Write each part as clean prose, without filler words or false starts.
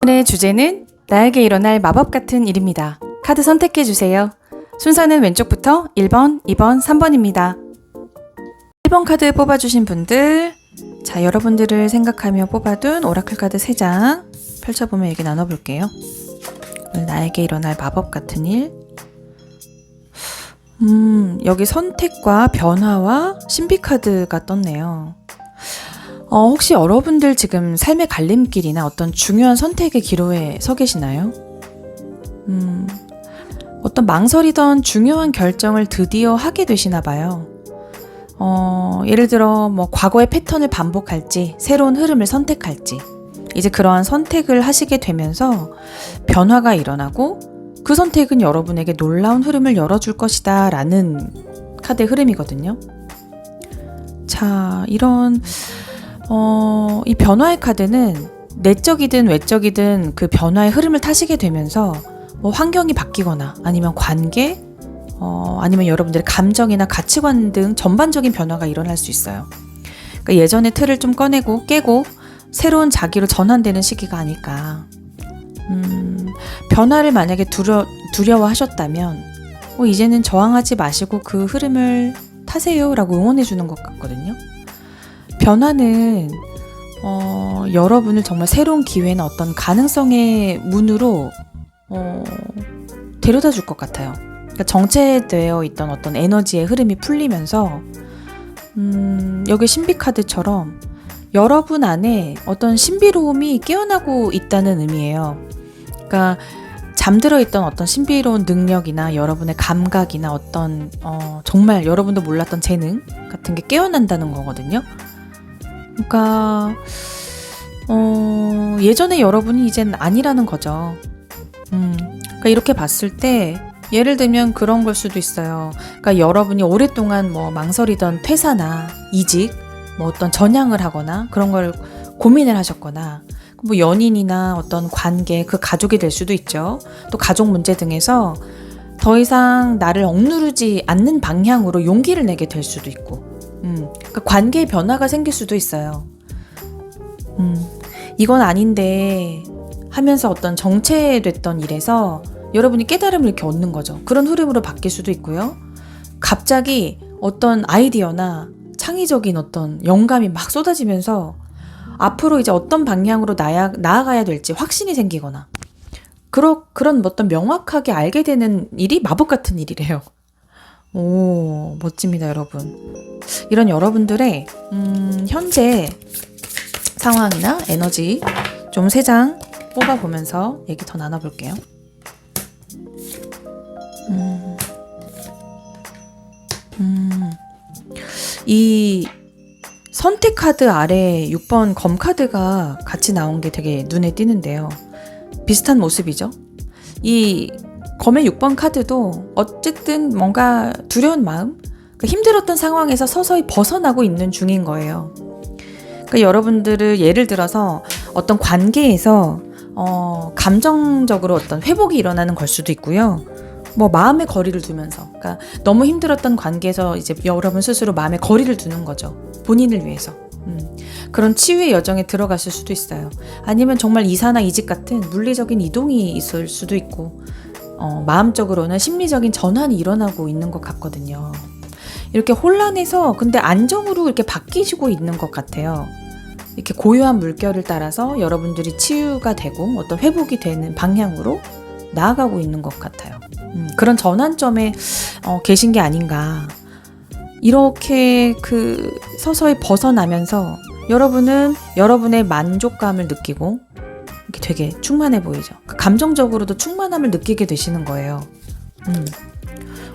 오늘의 주제는 나에게 일어날 마법 같은 일입니다. 카드 선택해주세요. 순서는 왼쪽부터 1번, 2번, 3번입니다. 1번 카드 뽑아주신 분들, 자, 여러분들을 생각하며 뽑아둔 오라클 카드 3장 펼쳐보며 얘기 나눠볼게요. 오늘 나에게 일어날 마법 같은 일. 여기 선택과 변화와 신비 카드가 떴네요. 혹시 여러분들 지금 삶의 갈림길이나 어떤 중요한 선택의 기로에 서 계시나요? 어떤 망설이던 중요한 결정을 드디어 하게 되시나 봐요. 예를 들어 과거의 패턴을 반복할지 새로운 흐름을 선택할지 이제 그러한 선택을 하시게 되면서 변화가 일어나고 그 선택은 여러분에게 놀라운 흐름을 열어줄 것이다 라는 카드의 흐름이거든요. 자, 이런 이 변화의 카드는 내적이든 외적이든 그 변화의 흐름을 타시게 되면서 환경이 바뀌거나 아니면 관계, 아니면 여러분들의 감정이나 가치관 등 전반적인 변화가 일어날 수 있어요. 그러니까 예전의 틀을 좀 꺼내고 깨고 새로운 자기로 전환되는 시기가 아닐까. 변화를 만약에 두려워하셨다면 이제는 저항하지 마시고 그 흐름을 타세요 라고 응원해 주는 것 같거든요. 변화는 여러분을 정말 새로운 기회나 어떤 가능성의 문으로 데려다 줄 것 같아요. 그러니까 정체되어 있던 어떤 에너지의 흐름이 풀리면서 여기 신비카드처럼 여러분 안에 어떤 신비로움이 깨어나고 있다는 의미예요. 그러니까 잠들어 있던 어떤 신비로운 능력이나 여러분의 감각이나 어떤 정말 여러분도 몰랐던 재능 같은 게 깨어난다는 거거든요. 그러니까 예전에 여러분이 이젠 아니라는 거죠. 그러니까 이렇게 봤을 때 예를 들면 그런 걸 수도 있어요. 그러니까 여러분이 오랫동안 망설이던 퇴사나 이직, 어떤 전향을 하거나 그런 걸 고민을 하셨거나 연인이나 어떤 관계, 그 가족이 될 수도 있죠. 또 가족 문제 등에서 더 이상 나를 억누르지 않는 방향으로 용기를 내게 될 수도 있고 그러니까 관계의 변화가 생길 수도 있어요. 이건 아닌데 하면서 어떤 정체됐던 일에서 여러분이 깨달음을 이렇게 얻는 거죠. 그런 흐름으로 바뀔 수도 있고요. 갑자기 어떤 아이디어나 창의적인 어떤 영감이 막 쏟아지면서 앞으로 이제 어떤 방향으로 나아가야 될지 확신이 생기거나 그런 어떤 명확하게 알게 되는 일이 마법 같은 일이래요. 오, 멋집니다, 여러분. 이런 여러분들의 현재 상황이나 에너지 좀 3장 뽑아보면서 얘기 더 나눠볼게요. 이 선택 카드 아래 6번 검 카드가 같이 나온 게 되게 눈에 띄는데요. 비슷한 모습이죠. 이 검의 6번 카드도 어쨌든 뭔가 두려운 마음, 힘들었던 상황에서 서서히 벗어나고 있는 중인 거예요. 그러니까 여러분들을 예를 들어서 어떤 관계에서 감정적으로 어떤 회복이 일어나는 걸 수도 있고요. 마음의 거리를 두면서, 그러니까 너무 힘들었던 관계에서 이제 여러분 스스로 마음의 거리를 두는 거죠. 본인을 위해서. 그런 치유의 여정에 들어갔을 수도 있어요. 아니면 정말 이사나 이직 같은 물리적인 이동이 있을 수도 있고, 마음적으로는 심리적인 전환이 일어나고 있는 것 같거든요. 이렇게 혼란해서 근데 안정으로 이렇게 바뀌시고 있는 것 같아요. 이렇게 고요한 물결을 따라서 여러분들이 치유가 되고 어떤 회복이 되는 방향으로 나아가고 있는 것 같아요. 그런 전환점에 계신 게 아닌가. 이렇게 서서히 벗어나면서 여러분은 여러분의 만족감을 느끼고 이렇게 되게 충만해 보이죠. 감정적으로도 충만함을 느끼게 되시는 거예요.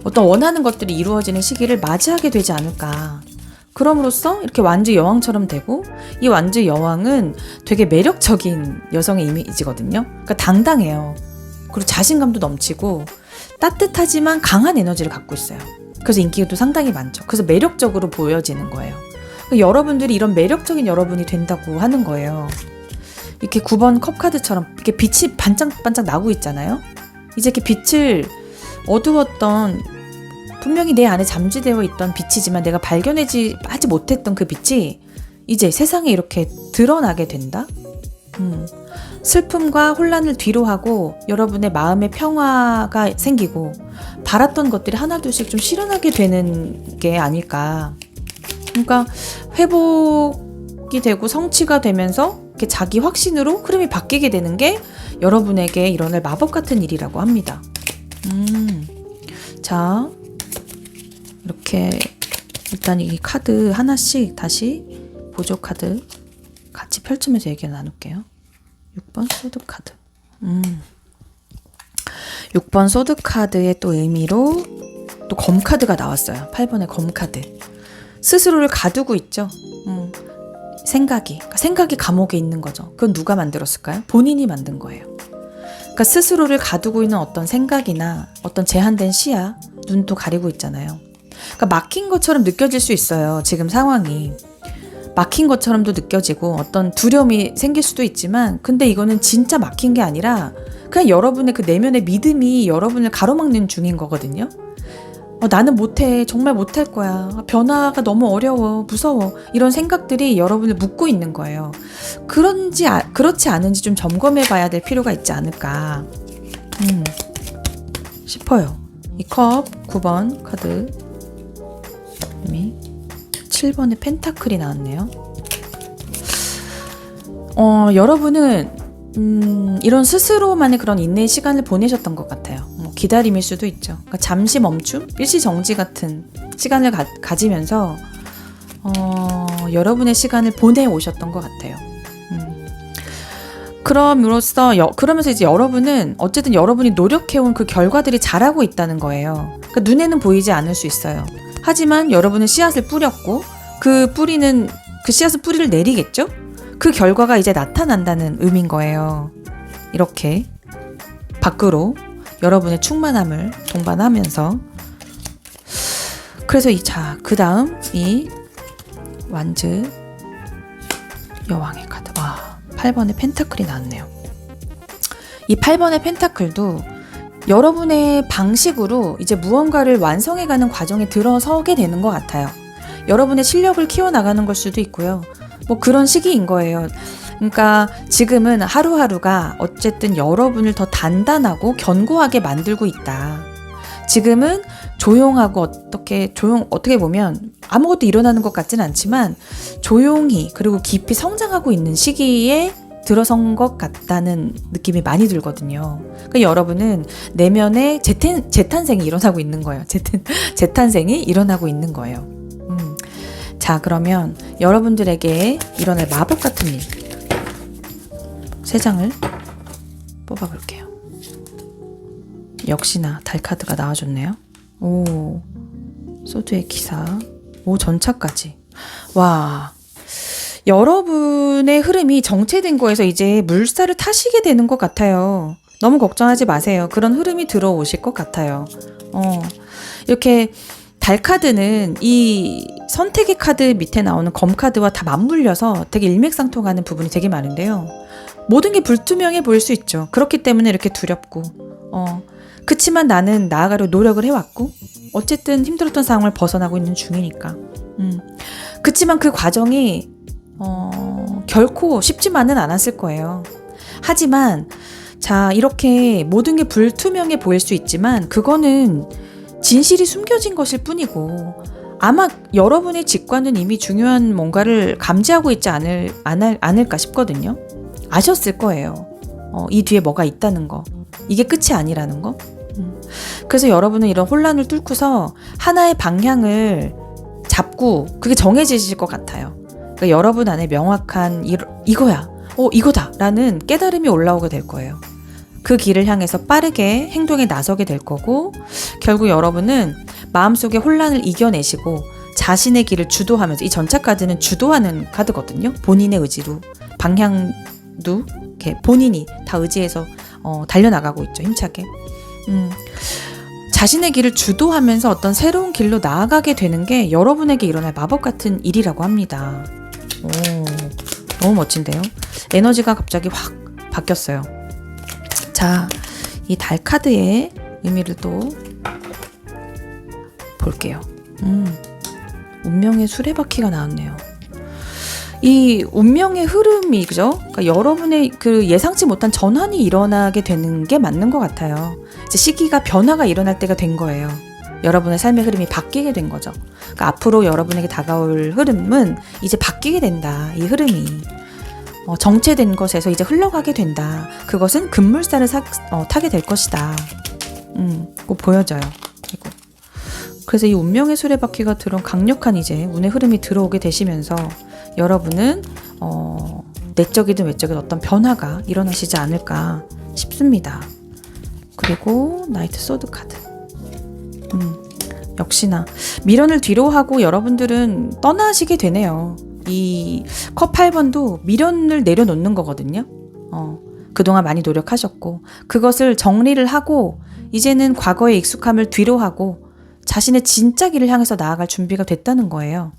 어떤 원하는 것들이 이루어지는 시기를 맞이하게 되지 않을까. 그럼으로써 이렇게 완주 여왕처럼 되고, 이 완주 여왕은 되게 매력적인 여성의 이미지거든요. 그러니까 당당해요. 그리고 자신감도 넘치고 따뜻하지만 강한 에너지를 갖고 있어요. 그래서 인기도 상당히 많죠. 그래서 매력적으로 보여지는 거예요. 그러니까 여러분들이 이런 매력적인 여러분이 된다고 하는 거예요. 이렇게 9번 컵 카드처럼 이렇게 빛이 반짝반짝 나고 있잖아요. 이제 이렇게 빛을 어두웠던, 분명히 내 안에 잠재되어 있던 빛이지만 내가 발견하지 못했던 그 빛이 이제 세상에 이렇게 드러나게 된다? 슬픔과 혼란을 뒤로 하고 여러분의 마음의 평화가 생기고 바랐던 것들이 하나둘씩 좀 실현하게 되는 게 아닐까. 그러니까 회복이 되고 성취가 되면서 이렇게 자기 확신으로 흐름이 바뀌게 되는 게 여러분에게 일어날 마법 같은 일이라고 합니다. 자, 이렇게 일단 이 카드 하나씩 다시 보조 카드 같이 펼치면서 얘기를 나눌게요. 6번 소드 카드. 6번 소드 카드의 또 의미로 또 검 카드가 나왔어요. 8번의 검 카드. 스스로를 가두고 있죠. 생각이 감옥에 있는 거죠. 그건 누가 만들었을까요? 본인이 만든 거예요. 그러니까 스스로를 가두고 있는 어떤 생각이나 어떤 제한된 시야, 눈도 가리고 있잖아요. 그러니까 막힌 것처럼 느껴질 수 있어요. 지금 상황이. 막힌 것처럼도 느껴지고 어떤 두려움이 생길 수도 있지만 근데 이거는 진짜 막힌 게 아니라 그냥 여러분의 그 내면의 믿음이 여러분을 가로막는 중인 거거든요. 나는 못해. 정말 못할 거야. 변화가 너무 어려워. 무서워. 이런 생각들이 여러분을 묶고 있는 거예요. 그렇지 않은지 좀 점검해 봐야 될 필요가 있지 않을까 싶어요. 이 컵 9번 카드 7번의 펜타클이 나왔네요. 여러분은 이런 스스로만의 그런 인내의 시간을 보내셨던 것 같아요. 기다림일 수도 있죠. 그러니까 잠시 멈춤, 일시정지 같은 시간을 가지면서 여러분의 시간을 보내오셨던 것 같아요. 그러면서 이제 여러분은 어쨌든 여러분이 노력해온 그 결과들이 자라고 있다는 거예요. 그러니까 눈에는 보이지 않을 수 있어요. 하지만 여러분은 씨앗을 뿌렸고 그 씨앗은 뿌리를 내리겠죠? 그 결과가 이제 나타난다는 의미인 거예요. 이렇게 밖으로 여러분의 충만함을 동반하면서 그래서 그 다음 이 완즈 여왕의 카드 8번의 펜타클이 나왔네요. 이 8번의 펜타클도 여러분의 방식으로 이제 무언가를 완성해가는 과정에 들어서게 되는 것 같아요. 여러분의 실력을 키워나가는 걸 수도 있고요. 그런 시기인 거예요. 그러니까 지금은 하루하루가 어쨌든 여러분을 더 단단하고 견고하게 만들고 있다. 지금은 조용하고 어떻게 보면 아무것도 일어나는 것 같진 않지만 조용히 그리고 깊이 성장하고 있는 시기에 들어선 것 같다는 느낌이 많이 들거든요. 그러니까 여러분은 내면에 재탄생이 일어나고 있는 거예요. 재탄생이 일어나고 있는 거예요. 자, 그러면 여러분들에게 일어날 마법 같은 일 3장을 뽑아볼게요. 역시나 달 카드가 나와줬네요. 오, 소드의 기사, 오, 전차까지. 와, 여러분의 흐름이 정체된 거에서 이제 물살을 타시게 되는 것 같아요. 너무 걱정하지 마세요. 그런 흐름이 들어오실 것 같아요. 이렇게 달 카드는 이 선택의 카드 밑에 나오는 검 카드와 다 맞물려서 되게 일맥상통하는 부분이 되게 많은데요. 모든 게 불투명해 보일 수 있죠. 그렇기 때문에 이렇게 두렵고 그치만 나는 나아가려 노력을 해왔고 어쨌든 힘들었던 상황을 벗어나고 있는 중이니까 그치만 그 과정이 결코 쉽지만은 않았을 거예요. 하지만 자, 이렇게 모든 게 불투명해 보일 수 있지만 그거는 진실이 숨겨진 것일 뿐이고 아마 여러분의 직관은 이미 중요한 뭔가를 감지하고 있지 않을까 싶거든요. 아셨을 거예요. 이 뒤에 뭐가 있다는 거. 이게 끝이 아니라는 거. 그래서 여러분은 이런 혼란을 뚫고서 하나의 방향을 잡고 그게 정해지실 것 같아요. 그러니까 여러분 안에 명확한 이거야. 이거다. 라는 깨달음이 올라오게 될 거예요. 그 길을 향해서 빠르게 행동에 나서게 될 거고 결국 여러분은 마음속의 혼란을 이겨내시고 자신의 길을 주도하면서 이 전차 카드는 주도하는 카드거든요. 본인의 의지로 방향도 이렇게 본인이 다 의지해서 달려나가고 있죠. 힘차게. 자신의 길을 주도하면서 어떤 새로운 길로 나아가게 되는 게 여러분에게 일어날 마법 같은 일이라고 합니다. 오, 너무 멋진데요? 에너지가 갑자기 확 바뀌었어요. 자, 이 달 카드의 의미를 또 볼게요. 운명의 수레바퀴가 나왔네요. 이 운명의 흐름이, 그죠? 그러니까 여러분의 그 예상치 못한 전환이 일어나게 되는 게 맞는 것 같아요. 이제 시기가 변화가 일어날 때가 된 거예요. 여러분의 삶의 흐름이 바뀌게 된 거죠. 그러니까 앞으로 여러분에게 다가올 흐름은 이제 바뀌게 된다. 이 흐름이. 정체된 것에서 이제 흘러가게 된다. 그것은 급물살을 타게 될 것이다. 꼭 보여져요. 그리고 그래서 이 운명의 수레바퀴가 들어온 강력한 이제 운의 흐름이 들어오게 되시면서 여러분은 내적이든 외적인 어떤 변화가 일어나시지 않을까 싶습니다. 그리고 나이트 소드 카드. 역시나 미련을 뒤로 하고 여러분들은 떠나시게 되네요. 이 컵 8번도 미련을 내려놓는 거거든요. 그동안 많이 노력하셨고 그것을 정리를 하고 이제는 과거의 익숙함을 뒤로 하고 자신의 진짜 길을 향해서 나아갈 준비가 됐다는 거예요.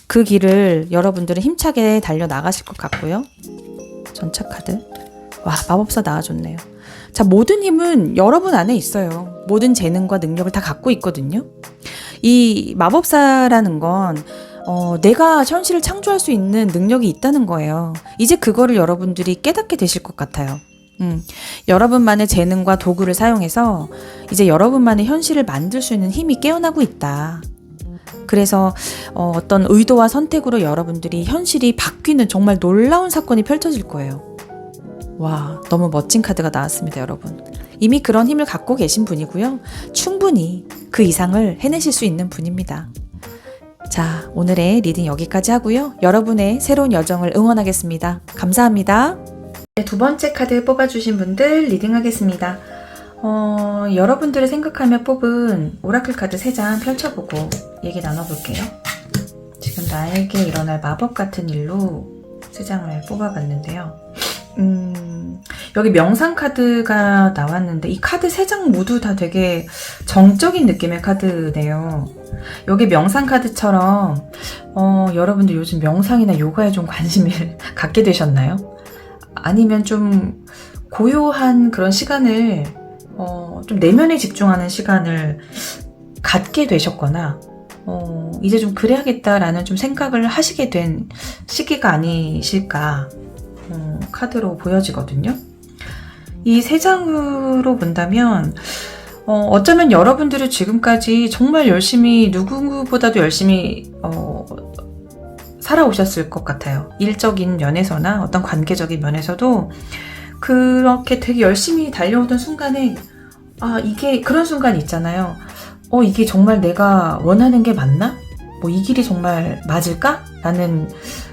그 길을 여러분들은 힘차게 달려 나가실 것 같고요. 전차 카드. 와, 마법사 나와줬네요. 자, 모든 힘은 여러분 안에 있어요. 모든 재능과 능력을 다 갖고 있거든요. 이 마법사라는 건 내가 현실을 창조할 수 있는 능력이 있다는 거예요. 이제 그거를 여러분들이 깨닫게 되실 것 같아요. 여러분만의 재능과 도구를 사용해서 이제 여러분만의 현실을 만들 수 있는 힘이 깨어나고 있다. 그래서 어떤 의도와 선택으로 여러분들이 현실이 바뀌는 정말 놀라운 사건이 펼쳐질 거예요. 와, 너무 멋진 카드가 나왔습니다, 여러분. 이미 그런 힘을 갖고 계신 분이고요. 충분히 그 이상을 해내실 수 있는 분입니다. 자, 오늘의 리딩 여기까지 하고요. 여러분의 새로운 여정을 응원하겠습니다. 감사합니다. 네, 두 번째 카드 뽑아주신 분들 리딩하겠습니다. 여러분들을 생각하며 뽑은 오라클 카드 3장 펼쳐보고 얘기 나눠볼게요. 지금 나에게 일어날 마법 같은 일로 3장을 뽑아봤는데요. 여기 명상 카드가 나왔는데 이 카드 3장 모두 다 되게 정적인 느낌의 카드네요. 여기 명상 카드처럼 여러분들 요즘 명상이나 요가에 좀 관심을 갖게 되셨나요? 아니면 좀 고요한 그런 시간을 좀 내면에 집중하는 시간을 갖게 되셨거나 이제 좀 그래야겠다라는 좀 생각을 하시게 된 시기가 아니실까 카드로 보여지거든요. 이 3장으로 본다면 어쩌면 여러분들이 지금까지 정말 열심히 누구보다도 열심히 살아오셨을 것 같아요. 일적인 면에서나 어떤 관계적인 면에서도 그렇게 되게 열심히 달려오던 순간에 이게 그런 순간이 있잖아요. 이게 정말 내가 원하는 게 맞나? 이 길이 정말 맞을까? 라는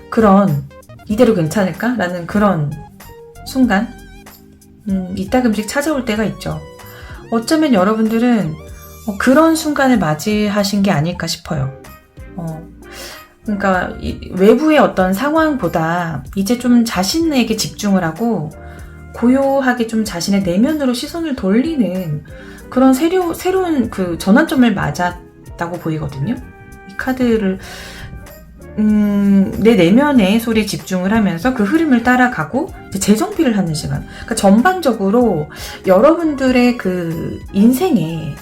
그런 이대로 괜찮을까? 라는 그런 순간 이따금씩 찾아올 때가 있죠. 어쩌면 여러분들은 그런 순간을 맞이하신 게 아닐까 싶어요. 그러니까 외부의 어떤 상황보다 이제 좀 자신에게 집중을 하고 고요하게 좀 자신의 내면으로 시선을 돌리는 그런 새로운 그 전환점을 맞았다고 보이거든요. 이 카드를 내 내면의 소리에 집중을 하면서 그 흐름을 따라가고 재정비를 하는 시간. 그러니까 전반적으로 여러분들의 그 인생에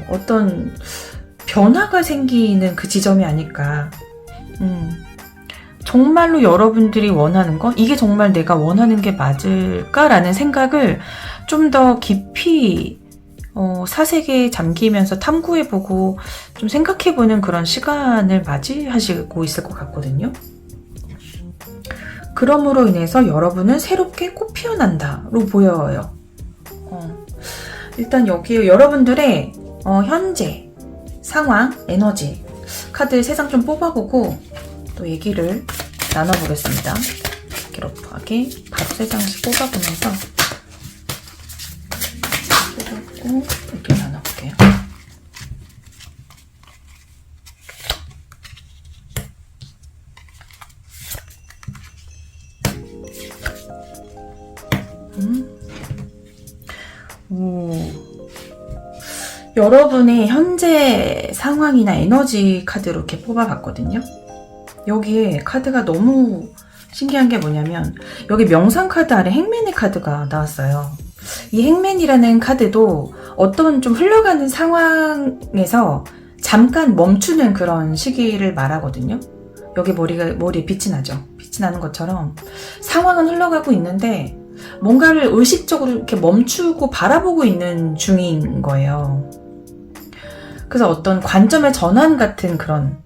어떤 변화가 생기는 그 지점이 아닐까. 정말로 여러분들이 원하는 거? 이게 정말 내가 원하는 게 맞을까라는 생각을 좀 더 깊이 사색에 잠기면서 탐구해보고 좀 생각해보는 그런 시간을 맞이하시고 있을 것 같거든요. 그럼으로 인해서 여러분은 새롭게 꽃 피어난다로 보여요. 일단 여기 여러분들의 현재 상황, 에너지 카드 3장 좀 뽑아보고 또 얘기를 나눠보겠습니다. 기록하게 바로 3장씩 뽑아보면서 이렇게 나눠볼게요. 여러분의 현재 상황이나 에너지 카드로 이렇게 뽑아봤거든요. 여기에 카드가 너무 신기한 게 뭐냐면 여기 명상 카드 아래 행맨의 카드가 나왔어요. 이 행맨이라는 카드도 어떤 좀 흘러가는 상황에서 잠깐 멈추는 그런 시기를 말하거든요. 여기 머리에 빛이 나죠. 빛이 나는 것처럼 상황은 흘러가고 있는데 뭔가를 의식적으로 이렇게 멈추고 바라보고 있는 중인 거예요. 그래서 어떤 관점의 전환 같은 그런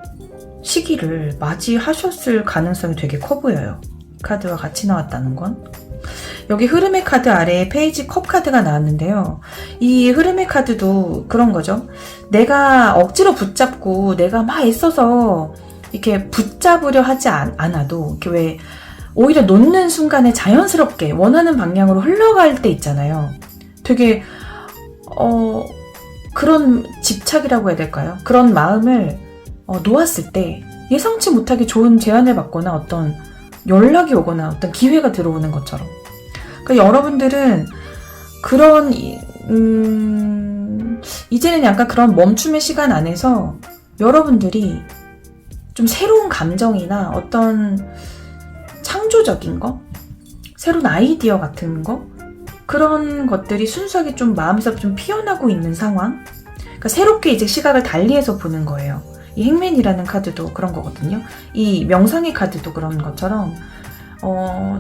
시기를 맞이하셨을 가능성이 되게 커 보여요. 카드와 같이 나왔다는 건. 여기 흐름의 카드 아래에 페이지 컵 카드가 나왔는데요. 이 흐름의 카드도 그런 거죠. 내가 억지로 붙잡고 내가 막 애써서 이렇게 붙잡으려 하지 않아도 이렇게 왜 오히려 놓는 순간에 자연스럽게 원하는 방향으로 흘러갈 때 있잖아요. 되게 그런 집착이라고 해야 될까요? 그런 마음을 놓았을 때 예상치 못하게 좋은 제안을 받거나 어떤 연락이 오거나 어떤 기회가 들어오는 것처럼. 그러니까 여러분들은 그런 이제는 약간 그런 멈춤의 시간 안에서 여러분들이 좀 새로운 감정이나 어떤 창조적인 거, 새로운 아이디어 같은 거, 그런 것들이 순수하게 좀 마음에서 좀 피어나고 있는 상황. 그러니까 새롭게 이제 시각을 달리해서 보는 거예요. 이 행맨이라는 카드도 그런 거거든요. 이 명상의 카드도 그런 것처럼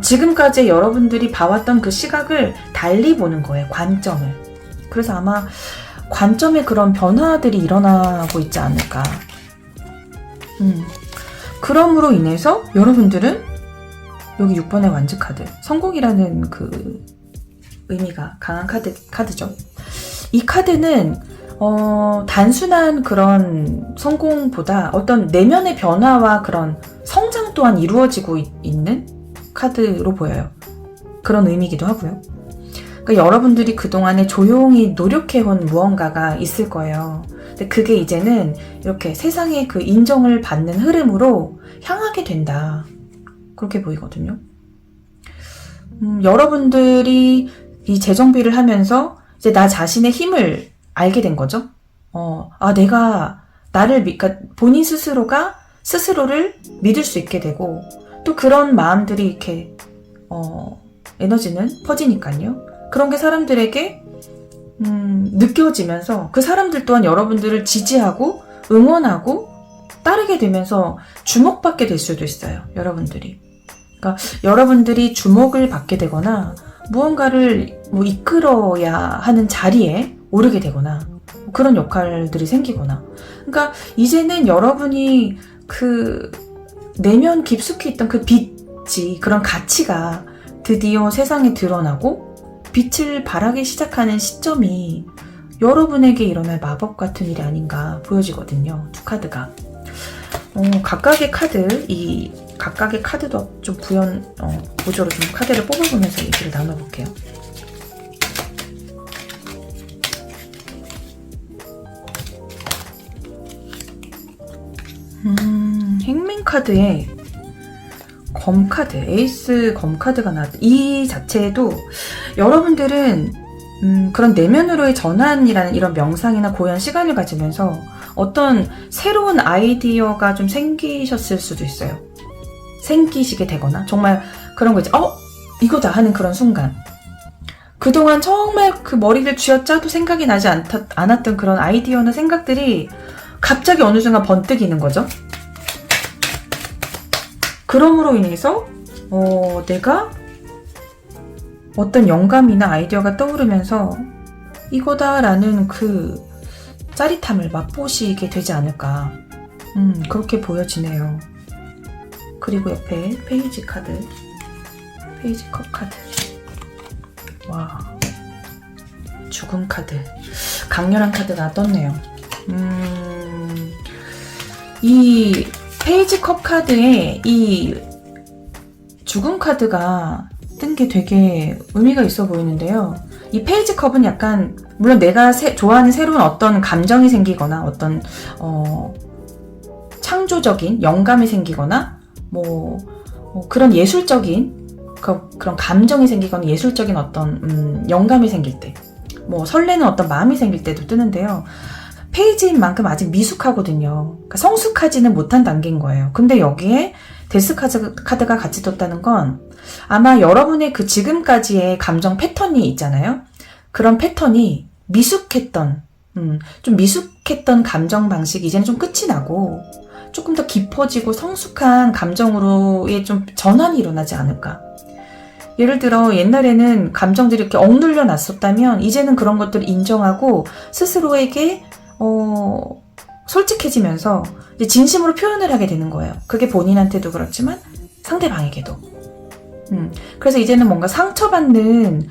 지금까지 여러분들이 봐왔던 그 시각을 달리 보는 거예요. 관점을. 그래서 아마 관점의 그런 변화들이 일어나고 있지 않을까. 그럼으로 인해서 여러분들은 여기 6번의 완즈 카드, 성공이라는 그 의미가 강한 카드죠. 이 카드는 단순한 그런 성공보다 어떤 내면의 변화와 그런 성장 또한 이루어지고 있는 카드로 보여요. 그런 의미이기도 하고요. 그러니까 여러분들이 그동안에 조용히 노력해온 무언가가 있을 거예요. 근데 그게 이제는 이렇게 세상의 그 인정을 받는 흐름으로 향하게 된다. 그렇게 보이거든요. 여러분들이 이 재정비를 하면서 이제 나 자신의 힘을 알게 된 거죠. 내가 그러니까 본인 스스로가 스스로를 믿을 수 있게 되고 또 그런 마음들이 이렇게 에너지는 퍼지니까요. 그런 게 사람들에게 느껴지면서 그 사람들 또한 여러분들을 지지하고 응원하고 따르게 되면서 주목받게 될 수도 있어요. 여러분들이. 그러니까 여러분들이 주목을 받게 되거나 무언가를 이끌어야 하는 자리에 오르게 되거나 그런 역할들이 생기거나. 그러니까 이제는 여러분이 그 내면 깊숙이 있던 그 빛이, 그런 가치가 드디어 세상에 드러나고 빛을 발하기 시작하는 시점이 여러분에게 일어날 마법 같은 일이 아닌가 보여지거든요. 두 카드가. 각각의 카드도 좀 보조로 좀 카드를 뽑아보면서 얘기를 나눠볼게요. 행맨 카드에 검 카드, 에이스 검 카드가 나왔다. 이 자체에도 여러분들은 그런 내면으로의 전환이라는 이런 명상이나 고연 시간을 가지면서 어떤 새로운 아이디어가 좀 생기셨을 수도 있어요. 생기시게 되거나 정말 그런 거 있죠. 이거다 하는 그런 순간. 그동안 정말 그 머리를 쥐어짜도 생각이 나지 않았던 그런 아이디어나 생각들이 갑자기 어느 순간 번뜩이는 거죠. 그럼으로 인해서 내가 어떤 영감이나 아이디어가 떠오르면서 이거다라는 그 짜릿함을 맛보시게 되지 않을까. 그렇게 보여지네요. 그리고 옆에 페이지 카드, 페이지 컵 카드. 와, 죽음 카드. 강렬한 카드가 떴네요. 이 페이지 컵 카드에 이 죽음 카드가 뜬 게 되게 의미가 있어 보이는데요. 이 페이지 컵은 약간 물론 내가 좋아하는 새로운 어떤 감정이 생기거나 어떤 창조적인 영감이 생기거나 그런 예술적인 그런 감정이 생기거나 예술적인 어떤 영감이 생길 때 설레는 어떤 마음이 생길 때도 뜨는데요. 페이지인 만큼 아직 미숙하거든요. 그러니까 성숙하지는 못한 단계인 거예요. 근데 여기에 데스 카드가 같이 떴다는 건 아마 여러분의 그 지금까지의 감정 패턴이 있잖아요. 그런 패턴이 좀 미숙했던 감정 방식이 이제는 좀 끝이 나고 조금 더 깊어지고 성숙한 감정으로의 좀 전환이 일어나지 않을까. 예를 들어 옛날에는 감정들이 이렇게 억눌려 놨었다면 이제는 그런 것들을 인정하고 스스로에게 솔직해지면서 이제 진심으로 표현을 하게 되는 거예요. 그게 본인한테도 그렇지만 상대방에게도. 그래서 이제는 뭔가 상처받는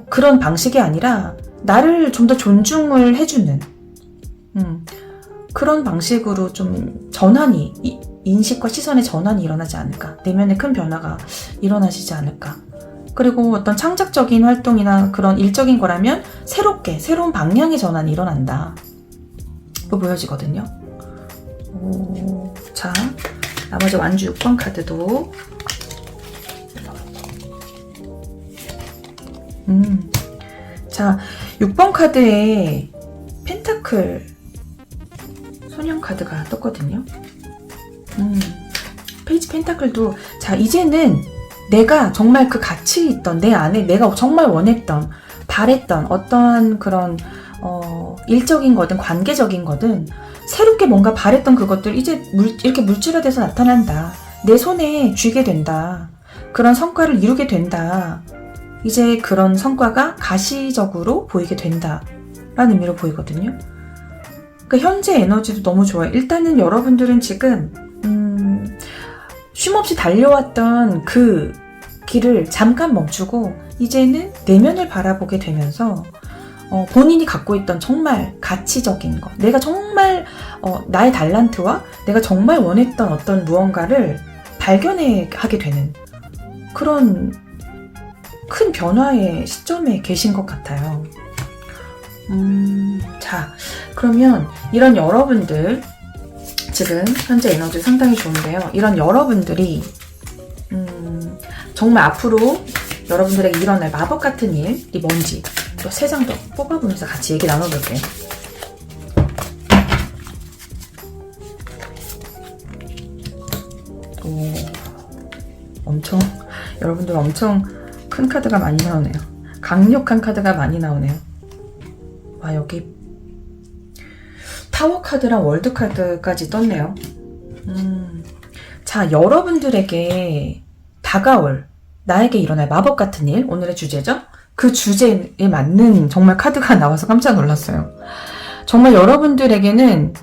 그런 방식이 아니라 나를 좀 더 존중을 해주는 그런 방식으로 좀 전환이 인식과 시선의 전환이 일어나지 않을까. 내면에 큰 변화가 일어나시지 않을까. 그리고 어떤 창작적인 활동이나 그런 일적인 거라면 새로운 방향의 전환이 일어난다. 보여지거든요. 자, 나머지 완주 6번 카드도 자, 6번 카드에 펜타클 소년 카드가 떴거든요. 페이지 펜타클도 자, 이제는 내가 정말 그 가치 있던 내 안에 내가 정말 원했던 바랬던 어떠한 그런 일적인 거든 관계적인 거든 새롭게 뭔가 바랬던 그것들 이제 이렇게 물질화돼서 나타난다. 내 손에 쥐게 된다. 그런 성과를 이루게 된다. 이제 그런 성과가 가시적으로 보이게 된다. 라는 의미로 보이거든요. 그러니까 현재 에너지도 너무 좋아요. 일단은 여러분들은 지금 쉼없이 달려왔던 그 길을 잠깐 멈추고 이제는 내면을 바라보게 되면서 본인이 갖고 있던 정말 가치적인 것, 내가 정말 나의 달란트와 내가 정말 원했던 어떤 무언가를 발견하게 되는 그런 큰 변화의 시점에 계신 것 같아요. 자, 그러면 이런 여러분들 지금 현재 에너지 상당히 좋은데요. 이런 여러분들이 정말 앞으로 여러분들에게 일어날 마법 같은 일이 뭔지 또 3장 더 뽑아보면서 같이 얘기 나눠볼게요. 여러분들 엄청 큰 카드가 많이 나오네요. 강력한 카드가 많이 나오네요. 와, 여기 타워 카드랑 월드 카드까지 떴네요. 자, 여러분들에게 다가올 나에게 일어날 마법 같은 일, 오늘의 주제죠. 그 주제에 맞는 정말 카드가 나와서 깜짝 놀랐어요. 정말 여러분들에게는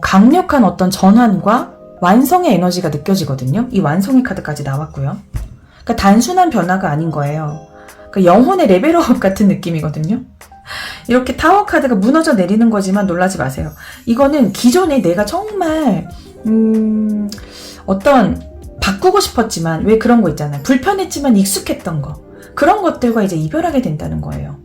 강력한 어떤 전환과 완성의 에너지가 느껴지거든요. 이 완성의 카드까지 나왔고요. 그러니까 단순한 변화가 아닌 거예요. 그러니까 영혼의 레벨업 같은 느낌이거든요. 이렇게 타워 카드가 무너져 내리는 거지만 놀라지 마세요. 이거는 기존에 내가 정말 어떤 바꾸고 싶었지만 왜 그런 거 있잖아요. 불편했지만 익숙했던 거. 그런 것들과 이제 이별하게 된다는 거예요.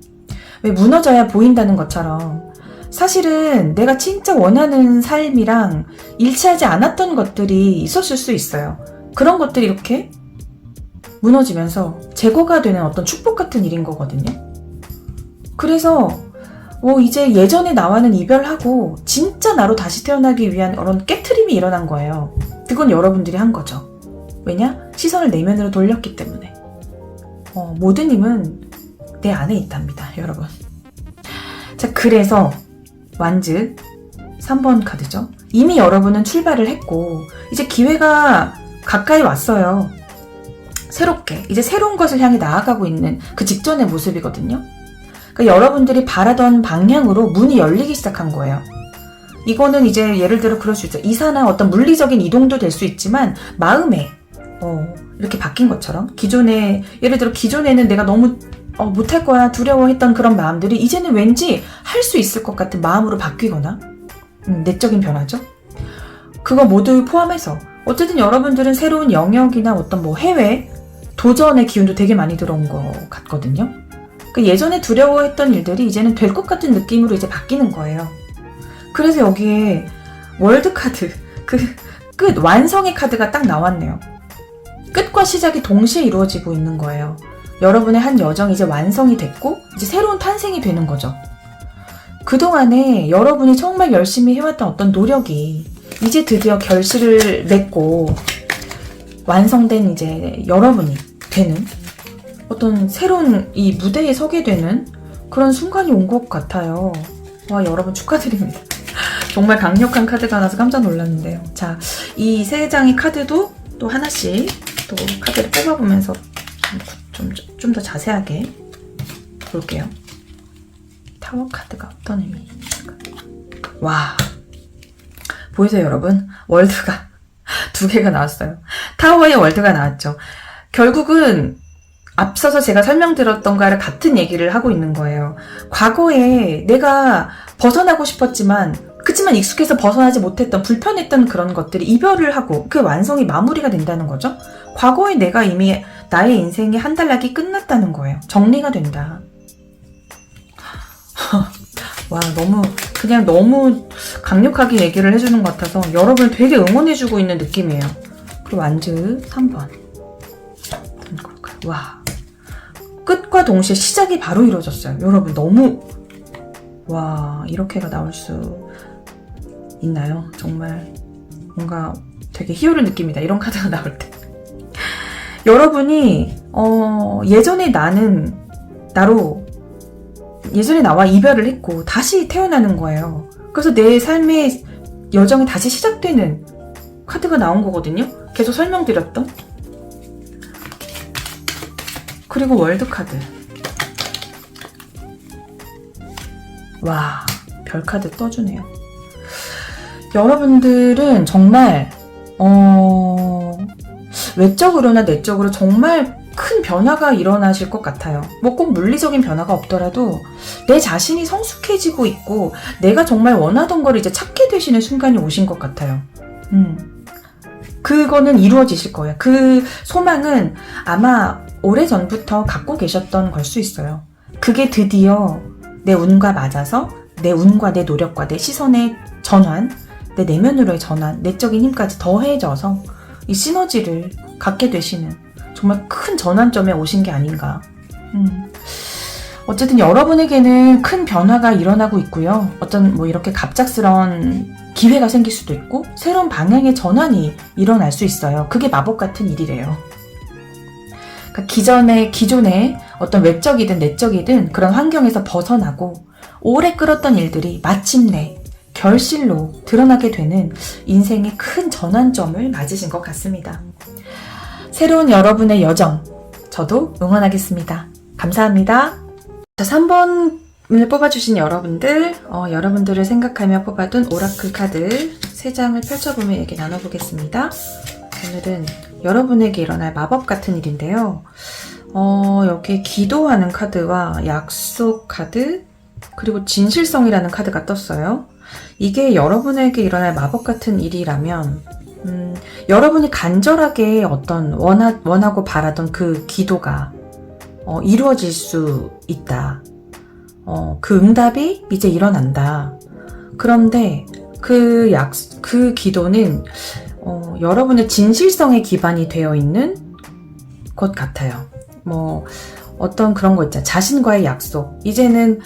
왜 무너져야 보인다는 것처럼 사실은 내가 진짜 원하는 삶이랑 일치하지 않았던 것들이 있었을 수 있어요. 그런 것들이 이렇게 무너지면서 제거가 되는 어떤 축복 같은 일인 거거든요. 그래서 이제 예전에 나와는 이별하고 진짜 나로 다시 태어나기 위한 그런 깨트림이 일어난 거예요. 그건 여러분들이 한 거죠. 왜냐? 시선을 내면으로 돌렸기 때문에. 모든 힘은 내 안에 있답니다, 여러분. 자, 그래서 완즈 3번 카드죠. 이미 여러분은 출발을 했고 이제 기회가 가까이 왔어요. 새롭게 이제 새로운 것을 향해 나아가고 있는 그 직전의 모습이거든요. 그러니까 여러분들이 바라던 방향으로 문이 열리기 시작한 거예요. 이거는 이제 예를 들어 그럴 수 있죠. 이사나 어떤 물리적인 이동도 될 수 있지만 마음에 이렇게 바뀐 것처럼 예를 들어 기존에는 내가 너무 못할 거야 두려워했던 그런 마음들이 이제는 왠지 할 수 있을 것 같은 마음으로 바뀌거나 내적인 변화죠. 그거 모두 포함해서 어쨌든 여러분들은 새로운 영역이나 어떤 해외 도전의 기운도 되게 많이 들어온 것 같거든요. 예전에 두려워했던 일들이 이제는 될 것 같은 느낌으로 이제 바뀌는 거예요. 그래서 여기에 월드 카드, 그 끝, 완성의 카드가 딱 나왔네요. 끝과 시작이 동시에 이루어지고 있는 거예요. 여러분의 한 여정이 이제 완성이 됐고 이제 새로운 탄생이 되는 거죠. 그동안에 여러분이 정말 열심히 해왔던 어떤 노력이 이제 드디어 결실을 맺고 완성된 이제 여러분이 되는 어떤 새로운 이 무대에 서게 되는 그런 순간이 온 것 같아요. 와, 여러분 축하드립니다. 정말 강력한 카드가 나와서 깜짝 놀랐는데요. 자, 이 세 장의 카드도 또 하나씩 또 카드를 뽑아보면서 좀 더 자세하게 볼게요. 타워 카드가 어떤 의미일까? 와, 보이세요 여러분? 월드가 두 개가 나왔어요. 타워의 월드가 나왔죠. 결국은 앞서서 제가 설명드렸던 거랑 같은 얘기를 하고 있는 거예요. 과거에 내가 벗어나고 싶었지만 그치만 익숙해서 벗어나지 못했던 불편했던 그런 것들이 이별을 하고 그 완성이 마무리가 된다는 거죠. 과거에 내가 이미 나의 인생의 한 단락이 끝났다는 거예요. 정리가 된다. 와, 너무 강력하게 얘기를 해주는 것 같아서 여러분을 되게 응원해주고 있는 느낌이에요. 그리고 완즈 3번. 와, 끝과 동시에 시작이 바로 이루어졌어요. 여러분 와, 이렇게가 나올 수 있나요? 정말 뭔가 되게 희열을 느낍니다. 이런 카드가 나올 때. 여러분이 예전에 예전에 나와 이별을 했고 다시 태어나는 거예요. 그래서 내 삶의 여정이 다시 시작되는 카드가 나온 거거든요. 계속 설명드렸던. 그리고 월드 카드. 와, 별 카드 떠주네요. 여러분들은 정말 외적으로나 내적으로 정말 큰 변화가 일어나실 것 같아요. 뭐 꼭 물리적인 변화가 없더라도 내 자신이 성숙해지고 있고 내가 정말 원하던 걸 이제 찾게 되시는 순간이 오신 것 같아요. 그거는 이루어지실 거예요. 그 소망은 아마 오래전부터 갖고 계셨던 걸 수 있어요. 그게 드디어 내 운과 맞아서 내 운과 내 노력과 내 시선의 전환, 내 내면으로의 전환, 내적인 힘까지 더해져서 이 시너지를 갖게 되시는 정말 큰 전환점에 오신 게 아닌가. 어쨌든 여러분에게는 큰 변화가 일어나고 있고요. 어떤 뭐 이렇게 갑작스러운 기회가 생길 수도 있고 새로운 방향의 전환이 일어날 수 있어요. 그게 마법 같은 일이래요. 그러니까 기존의 어떤 외적이든 내적이든 그런 환경에서 벗어나고 오래 끌었던 일들이 마침내 결실로 드러나게 되는 인생의 큰 전환점을 맞으신 것 같습니다. 새로운 여러분의 여정, 저도 응원하겠습니다. 감사합니다. 자, 3번을 뽑아주신 여러분들, 여러분들을 생각하며 뽑아둔 오라클 카드 3장을 펼쳐보며 얘기 나눠보겠습니다. 오늘은 여러분에게 일어날 마법 같은 일인데요. 여기 기도하는 카드와 약속 카드, 그리고 진실성이라는 카드가 떴어요. 이게 여러분에게 일어날 마법 같은 일이라면 여러분이 간절하게 어떤 원하고 바라던 그 기도가 이루어질 수 있다. 그 응답이 이제 일어난다. 그런데 그 기도는 여러분의 진실성에 기반이 되어 있는 것 같아요. 뭐 어떤 그런 거 있잖아요. 자신과의 약속. 이제는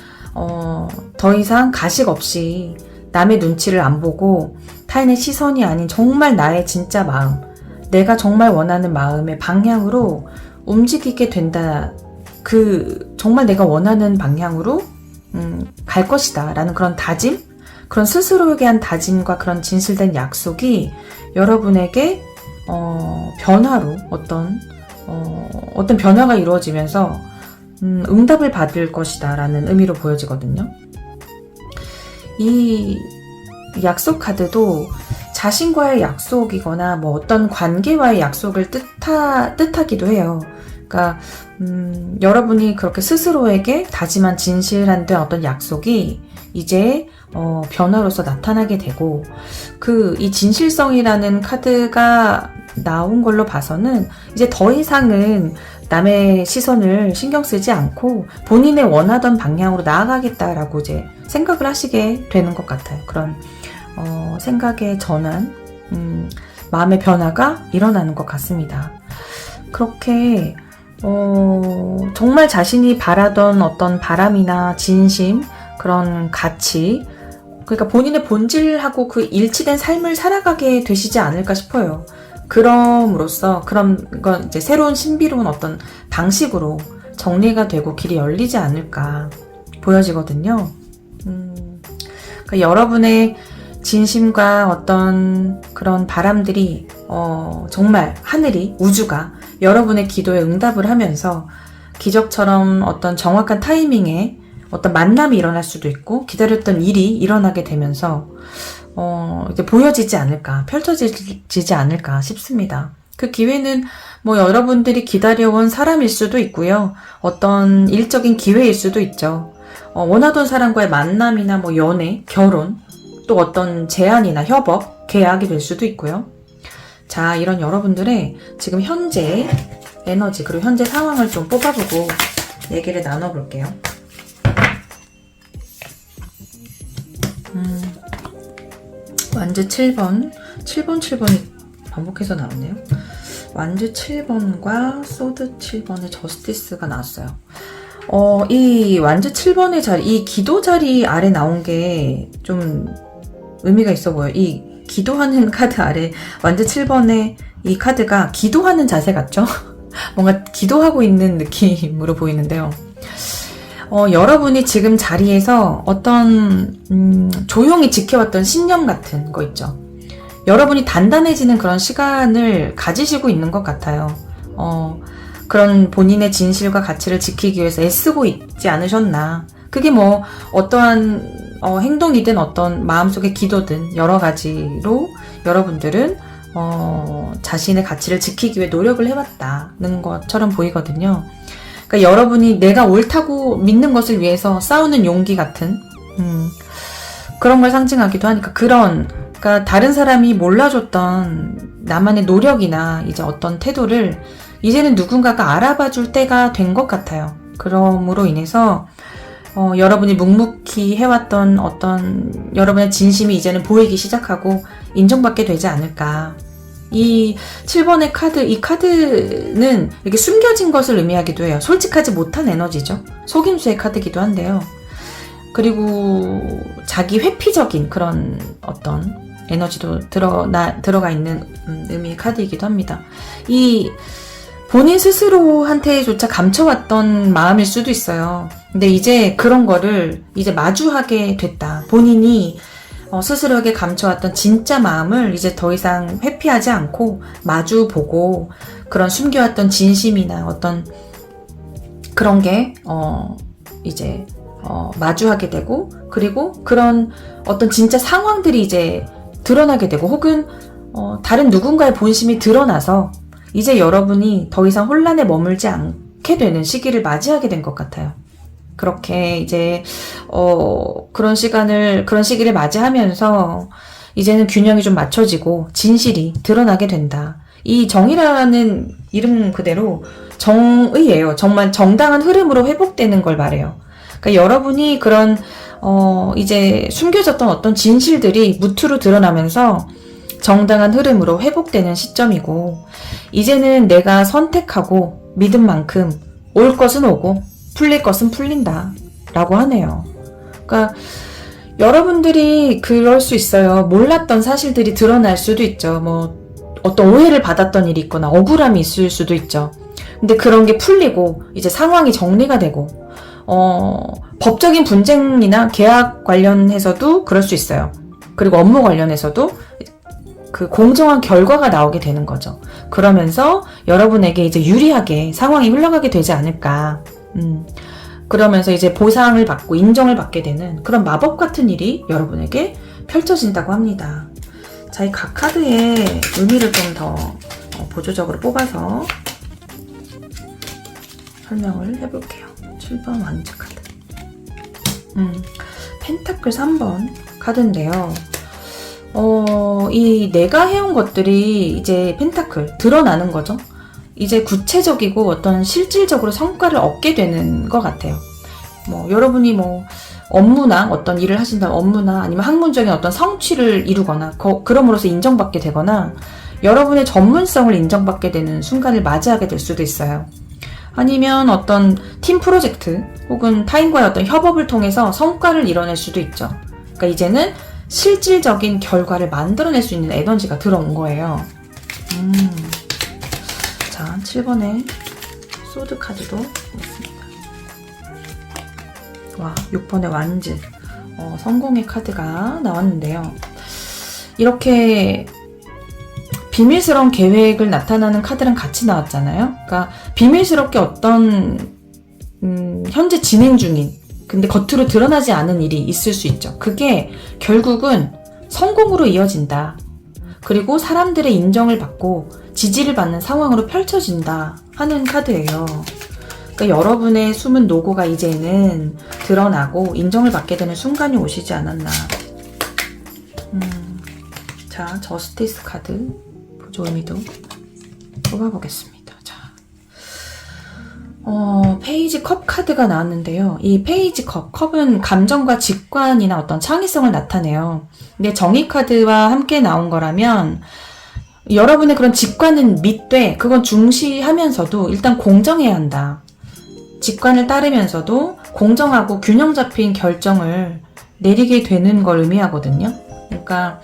더 이상 가식 없이 남의 눈치를 안 보고 타인의 시선이 아닌 정말 나의 진짜 마음, 내가 정말 원하는 마음의 방향으로 움직이게 된다. 정말 내가 원하는 방향으로 갈 것이다 라는 그런 다짐, 그런 스스로에게 한 다짐과 그런 진실된 약속이 여러분에게 변화로 어떤 변화가 이루어지면서 응답을 받을 것이다 라는 의미로 보여지거든요. 이 약속 카드도 자신과의 약속이거나 뭐 어떤 관계와의 약속을 뜻하기도 해요. 그러니까 여러분이 그렇게 스스로에게 다짐한 진실한 된 어떤 약속이 이제 변화로서 나타나게 되고 이 진실성이라는 카드가 나온 걸로 봐서는 이제 더 이상은 남의 시선을 신경 쓰지 않고 본인의 원하던 방향으로 나아가겠다라고 이제 생각을 하시게 되는 것 같아요. 그런 생각의 전환, 마음의 변화가 일어나는 것 같습니다. 그렇게 정말 자신이 바라던 어떤 바람이나 진심, 그런 가치, 그러니까 본인의 본질하고 그 일치된 삶을 살아가게 되시지 않을까 싶어요. 그럼으로써 그런 건 이제 새로운 신비로운 어떤 방식으로 정리가 되고 길이 열리지 않을까 보여지거든요. 그러니까 여러분의 진심과 어떤 그런 바람들이 정말 하늘이, 우주가 여러분의 기도에 응답을 하면서 기적처럼 어떤 정확한 타이밍에 어떤 만남이 일어날 수도 있고 기다렸던 일이 일어나게 되면서 이제 보여지지 않을까, 펼쳐지지 않을까 싶습니다. 그 기회는 뭐 여러분들이 기다려온 사람일 수도 있고요. 어떤 일적인 기회일 수도 있죠. 원하던 사람과의 만남이나 뭐 연애, 결혼, 또 어떤 제안이나 협업, 계약이 될 수도 있고요. 자, 이런 여러분들의 지금 현재 에너지, 그리고 현재 상황을 좀 뽑아보고 얘기를 나눠볼게요. 완즈 7번, 7번이 반복해서 나오네요. 완즈 7번과 소드 7번의 저스티스가 나왔어요. 이 완즈 7번의 자리, 이 기도 자리 아래 나온 게 좀 의미가 있어 보여요. 이 기도하는 카드 아래 완즈 7번의 이 카드가 기도하는 자세 같죠? 뭔가 기도하고 있는 느낌으로 보이는데요. 여러분이 지금 자리에서 어떤 조용히 지켜왔던 신념 같은 거 있죠. 여러분이 단단해지는 그런 시간을 가지시고 있는 것 같아요. 그런 본인의 진실과 가치를 지키기 위해서 애쓰고 있지 않으셨나. 그게 뭐 어떠한 행동이든 어떤 마음속의 기도든 여러 가지로 여러분들은 자신의 가치를 지키기 위해 노력을 해왔다는 것처럼 보이거든요. 그러니까 여러분이 내가 옳다고 믿는 것을 위해서 싸우는 용기 같은 그런 걸 상징하기도 하니까 그러니까 다른 사람이 몰라줬던 나만의 노력이나 이제 어떤 태도를 이제는 누군가가 알아봐 줄 때가 된 것 같아요. 그러므로 인해서 여러분이 묵묵히 해왔던 어떤 여러분의 진심이 이제는 보이기 시작하고 인정받게 되지 않을까. 이 7번의 카드, 이 카드는 이렇게 숨겨진 것을 의미하기도 해요. 솔직하지 못한 에너지죠. 속임수의 카드이기도 한데요. 그리고 자기 회피적인 그런 어떤 에너지도 들어가 있는 의미의 카드이기도 합니다. 이 본인 스스로한테조차 감춰왔던 마음일 수도 있어요. 근데 이제 그런 거를 이제 마주하게 됐다. 본인이 스스로에게 감춰왔던 진짜 마음을 이제 더 이상 회피하지 않고 마주보고 그런 숨겨왔던 진심이나 어떤 그런 게 이제 마주하게 되고 그리고 그런 어떤 진짜 상황들이 이제 드러나게 되고 혹은 다른 누군가의 본심이 드러나서 이제 여러분이 더 이상 혼란에 머물지 않게 되는 시기를 맞이하게 된 것 같아요. 그렇게 이제 그런 시기를 맞이하면서 이제는 균형이 좀 맞춰지고 진실이 드러나게 된다. 이 정의라는 이름 그대로 정의예요. 정말 정당한 흐름으로 회복되는 걸 말해요. 그러니까 여러분이 그런 이제 숨겨졌던 어떤 진실들이 무트로 드러나면서 정당한 흐름으로 회복되는 시점이고 이제는 내가 선택하고 믿은 만큼 올 것은 오고 풀릴 것은 풀린다 라고 하네요. 그러니까 여러분들이 그럴 수 있어요. 몰랐던 사실들이 드러날 수도 있죠. 뭐 어떤 오해를 받았던 일이 있거나 억울함이 있을 수도 있죠. 근데 그런 게 풀리고 이제 상황이 정리가 되고 법적인 분쟁이나 계약 관련해서도 그럴 수 있어요. 그리고 업무 관련해서도 그 공정한 결과가 나오게 되는 거죠. 그러면서 여러분에게 이제 유리하게 상황이 흘러가게 되지 않을까. 그러면서 이제 보상을 받고 인정을 받게 되는 그런 마법 같은 일이 여러분에게 펼쳐진다고 합니다. 자, 이 각 카드의 의미를 좀 더 보조적으로 뽑아서 설명을 해볼게요. 7번 완즈 카드. 펜타클 3번 카드인데요. 이 내가 해온 것들이 이제 펜타클 드러나는 거죠. 이제 구체적이고 어떤 실질적으로 성과를 얻게 되는 것 같아요. 뭐 여러분이 뭐 업무나 어떤 일을 하신다면 업무나 아니면 학문적인 어떤 성취를 이루거나 그럼으로써 인정받게 되거나 여러분의 전문성을 인정받게 되는 순간을 맞이하게 될 수도 있어요. 아니면 어떤 팀 프로젝트 혹은 타인과의 어떤 협업을 통해서 성과를 이뤄낼 수도 있죠. 그러니까 이제는 실질적인 결과를 만들어낼 수 있는 에너지가 들어온 거예요. 자, 7번의 소드 카드도 있습니다. 와, 6번의 완즈 성공의 카드가 나왔는데요. 이렇게 비밀스러운 계획을 나타나는 카드랑 같이 나왔잖아요. 그러니까 비밀스럽게 어떤 현재 진행 중인 근데 겉으로 드러나지 않은 일이 있을 수 있죠. 그게 결국은 성공으로 이어진다. 그리고 사람들의 인정을 받고 지지를 받는 상황으로 펼쳐진다 하는 카드예요. 그러니까 여러분의 숨은 노고가 이제는 드러나고 인정을 받게 되는 순간이 오시지 않았나. 자, 저스티스 카드 보조 의미도 뽑아보겠습니다. 자, 페이지 컵 카드가 나왔는데요. 이 페이지 컵은 감정과 직관이나 어떤 창의성을 나타내요. 근데 정의 카드와 함께 나온 거라면 여러분의 그런 직관은 믿되 그건 중시하면서도 일단 공정해야 한다. 직관을 따르면서도 공정하고 균형 잡힌 결정을 내리게 되는 걸 의미하거든요. 그러니까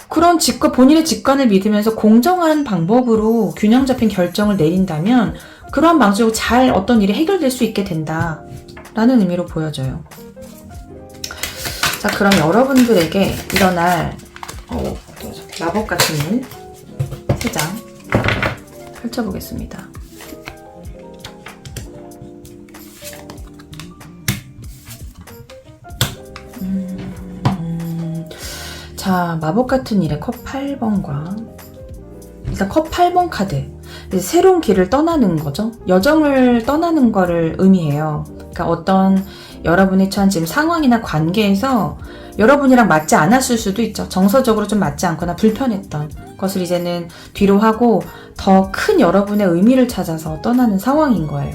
그런 본인의 직관을 믿으면서 공정한 방법으로 균형 잡힌 결정을 내린다면 그러한 방식으로 잘 어떤 일이 해결될 수 있게 된다라는 의미로 보여져요. 자, 그럼 여러분들에게 일어날 마법 같은 일 3장 펼쳐보겠습니다. 자, 마법 같은 일의 컵 8번과 일단 컵 8번 카드 새로운 길을 떠나는 거죠. 여정을 떠나는 거를 의미해요. 그러니까 어떤 여러분이 처한 지금 상황이나 관계에서 여러분이랑 맞지 않았을 수도 있죠. 정서적으로 좀 맞지 않거나 불편했던 것을 이제는 뒤로 하고 더 큰 여러분의 의미를 찾아서 떠나는 상황인 거예요.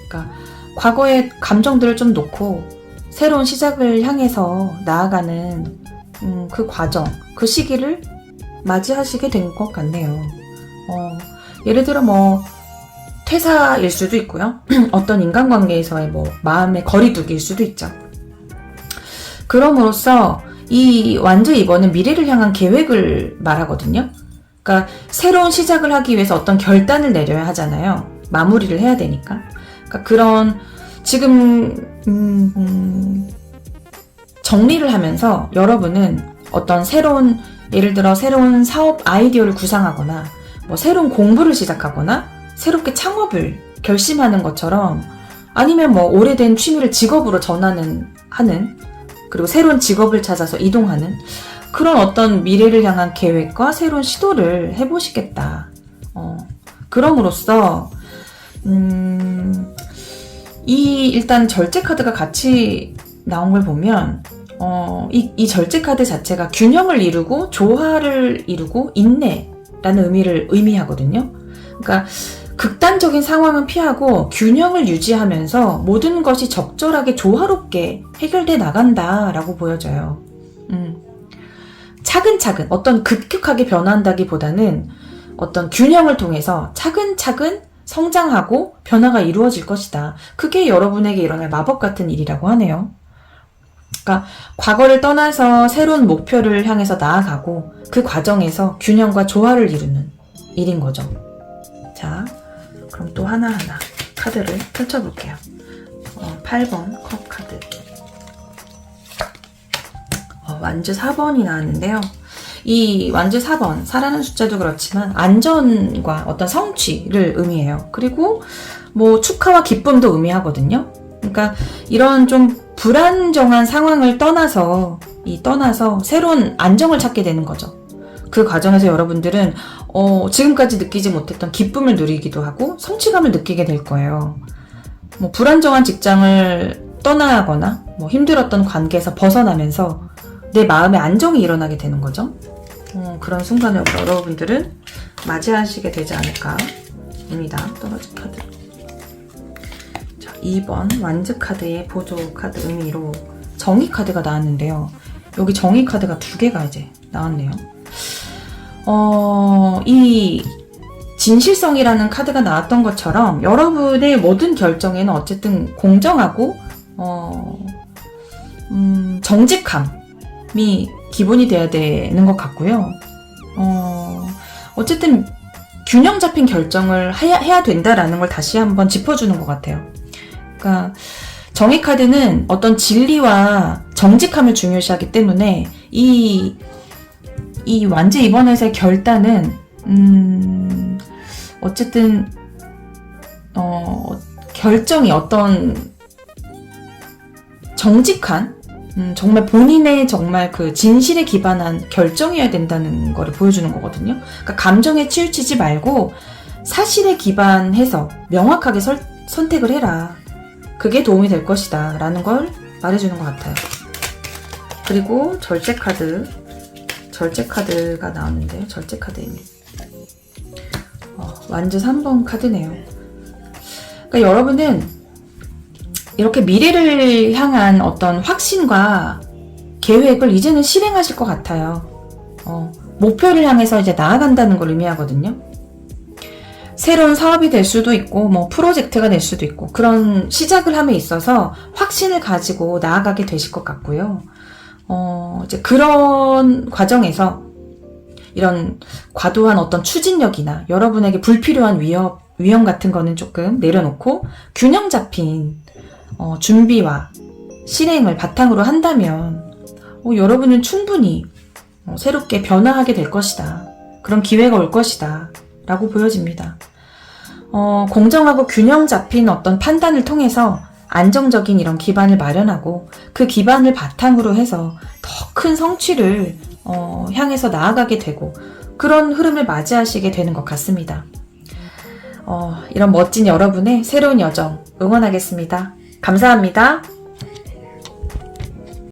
그러니까 과거의 감정들을 좀 놓고 새로운 시작을 향해서 나아가는 그 과정, 그 시기를 맞이하시게 된 것 같네요. 예를 들어 퇴사일 수도 있고요. 어떤 인간관계에서의 마음의 거리두기일 수도 있죠. 그럼으로써 이 완주 2번은 미래를 향한 계획을 말하거든요. 그러니까 새로운 시작을 하기 위해서 어떤 결단을 내려야 하잖아요. 마무리를 해야 되니까. 그러니까 그런 지금 정리를 하면서 여러분은 어떤 새로운 예를 들어 새로운 사업 아이디어를 구상하거나 새로운 공부를 시작하거나 새롭게 창업을 결심하는 것처럼 아니면 오래된 취미를 직업으로 하는 그리고 새로운 직업을 찾아서 이동하는 그런 어떤 미래를 향한 계획과 새로운 시도를 해보시겠다. 그럼으로써 이 일단 절제 카드가 같이 나온 걸 보면 이 절제 카드 자체가 균형을 이루고 조화를 이루고 인내라는 의미를 의미하거든요. 그러니까 극단적인 상황은 피하고 균형을 유지하면서 모든 것이 적절하게 조화롭게 해결돼 나간다라고 보여져요. 차근차근 어떤 급격하게 변화한다기보다는 어떤 균형을 통해서 차근차근 성장하고 변화가 이루어질 것이다. 그게 여러분에게 일어날 마법 같은 일이라고 하네요. 그러니까 과거를 떠나서 새로운 목표를 향해서 나아가고 그 과정에서 균형과 조화를 이루는 일인 거죠. 자, 그럼 또 하나하나 카드를 펼쳐볼게요. 8번 컵 카드. 완주 4번이 나왔는데요. 이 완주 4번, 4라는 숫자도 그렇지만 안전과 어떤 성취를 의미해요. 그리고 축하와 기쁨도 의미하거든요. 그러니까 이런 좀 불안정한 상황을 떠나서 새로운 안정을 찾게 되는 거죠. 그 과정에서 여러분들은 지금까지 느끼지 못했던 기쁨을 누리기도 하고 성취감을 느끼게 될 거예요. 불안정한 직장을 떠나거나 힘들었던 관계에서 벗어나면서 내 마음의 안정이 일어나게 되는 거죠. 그런 순간을 여러분들은 맞이하시게 되지 않을까 입니다. 떨어진 카드. 자, 2번 완즈 카드의 보조 카드 의미로 정의 카드가 나왔는데요. 여기 정의 카드가 2개가 이제 나왔네요. 이 진실성이라는 카드가 나왔던 것처럼 여러분의 모든 결정에는 어쨌든 공정하고 정직함이 기본이 돼야 되는 것 같고요. 어쨌든 균형 잡힌 결정을 해야 된다라는 걸 다시 한번 짚어주는 것 같아요. 그러니까 정의 카드는 어떤 진리와 정직함을 중요시하기 때문에 이 완제 이번에의 결단은 어쨌든 결정이 어떤 정직한 정말 본인의 정말 그 진실에 기반한 결정이어야 된다는 거를 보여주는 거거든요. 그러니까 감정에 치우치지 말고 사실에 기반해서 명확하게 선택을 해라. 그게 도움이 될 것이다 라는 걸 말해주는 것 같아요. 그리고 절제 카드가 나왔는데요. 절제 카드 의미. 완전 3번 카드네요. 그러니까 여러분은 이렇게 미래를 향한 어떤 확신과 계획을 이제는 실행하실 것 같아요. 목표를 향해서 이제 나아간다는 걸 의미하거든요. 새로운 사업이 될 수도 있고, 뭐, 프로젝트가 될 수도 있고, 그런 시작을 함에 있어서 확신을 가지고 나아가게 되실 것 같고요. 이제 그런 과정에서 이런 과도한 어떤 추진력이나 여러분에게 불필요한 위험 같은 거는 조금 내려놓고 균형 잡힌 준비와 실행을 바탕으로 한다면 여러분은 충분히 새롭게 변화하게 될 것이다. 그런 기회가 올 것이다. 라고 보여집니다. 공정하고 균형 잡힌 어떤 판단을 통해서 안정적인 이런 기반을 마련하고 그 기반을 바탕으로 해서 더 큰 성취를 향해서 나아가게 되고 그런 흐름을 맞이하시게 되는 것 같습니다. 이런 멋진 여러분의 새로운 여정 응원하겠습니다. 감사합니다.